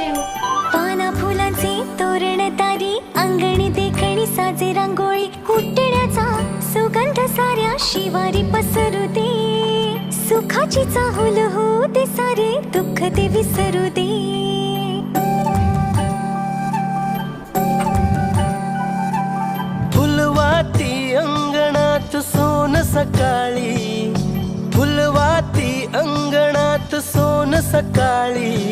शेव. पाना फुलांचे तोरण तारी, अंगणी देखणी साजे रांगोळी, कुटण्याचा सुगंध साऱ्या शिवारी पसरू दे. सुखाची चाहुल होऊ दे, सारे दुःख ते विसरू दे. फुलवाती अंगणात सोन सकाळी, फुलवाती अंगणात सोन सकाळी.